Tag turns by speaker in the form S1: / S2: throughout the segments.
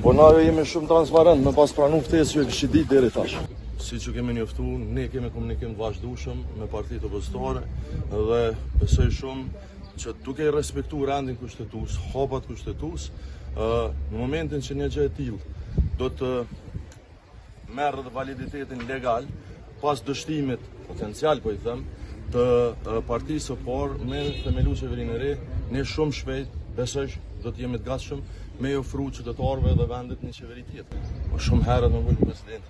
S1: Po na jemi shumë transparent me pas pranu ftesë që e kishit ditë deri tash. Si që kemi njoftu, ne kemi komunikim të vazhdueshëm me partitë opozitare dhe besoj shumë që duke respektu rendin kushtetues, hapat kushtetues, në momentin që një gjë e tillë do të merr dhe validitetin legal pas dështimit potencial, po i them, të partisë së parë me themelu qeverinë e re, ne shumë shpejt besoj do të jemi të gatshëm me i ofru qytetarëve dhe vendit një qeveri tjetër. Po shumë herët më vëllë president,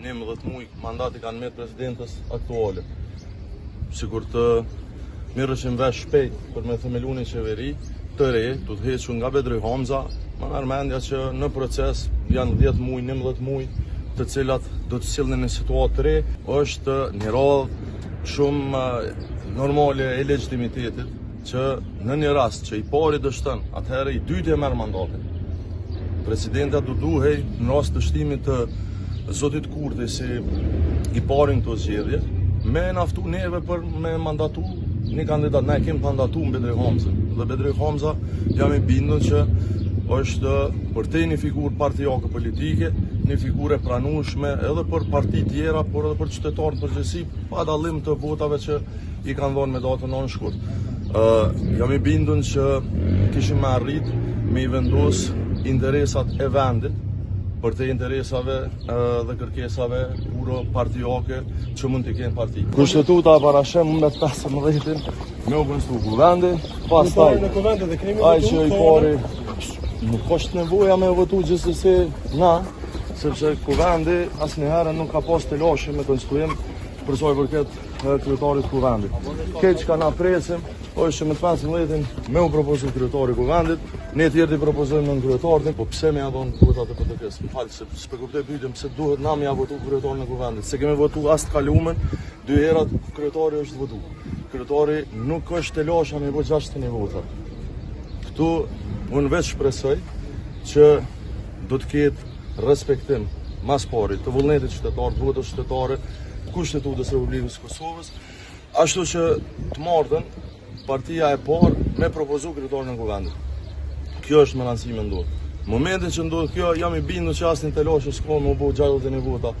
S1: 19 muaj mandati kanë me presidentës aktuale. Sikur të mirëshim vesh shpejt për me themelu një qeveri të re, do të hequr nga Bedri Hamza, më merr mendja që në proces janë 10 muaj, 19 muaj, të cilat do të sillen në situatë të re, është një radhë shumë normale e legitimitetit që në një rast që i pari dështon, atëherë i dyti e merr mandatin. Presidenta do duhej në rast dështimit të zotit Kurti si i parin këto zgjedhje, me naftu neve për me mandatu një kandidat. Ne kemi mandatu në Bedri Hamza dhe Bedri Hamza jam i bindur që është për te një figurë partijake politike, një figurë e pranueshme edhe për parti tjera, por edhe për qytetarët përgjithësi, pa dallim të votave që i kanë dhënë me datën 9 shkurt. Jam i bindur që kishim me arrit me i vendos interesat e vendit për te interesave dhe kërkesave puro partijake që mund të kenë parti. Kushtetuta parashem me 15-in me u konstru kuvendi, pastaj ai që i pari nuk është nevoja me votu gjithsesi na, sepse kuvendi asnjëherë nuk ka pas të lashë me konstruim për sa i përket kryetarit kuvendit. Këtë që ka na presim është që me 15-in me u propozu kryetari kuvendit, ne tjerë të propozojmë në kryetarin, po pse me ja dhonë votat e PDK-s? Më falë, se s'pe kuptoj pyetjen pse duhet na me ja votu kryetarin e kuvendit. Se kemi votu as të kalumen, 2 herat kryetari është votu. Kryetari nuk është të lashë me 60 vota. Këtu unë veç shpresoj që do të ketë respektim mas pari të vullnetit qytetar, të votës qytetare, Kushtetutës Republikës Kosovës, ashtu që të martën partia e parë me propozu kryetarin e kuvendit. Kjo është me rëndësi me ndodhë. Momentin që ndodhë kjo, jam i bindur që asnjë të lashë s'ka me u bo 60 vota.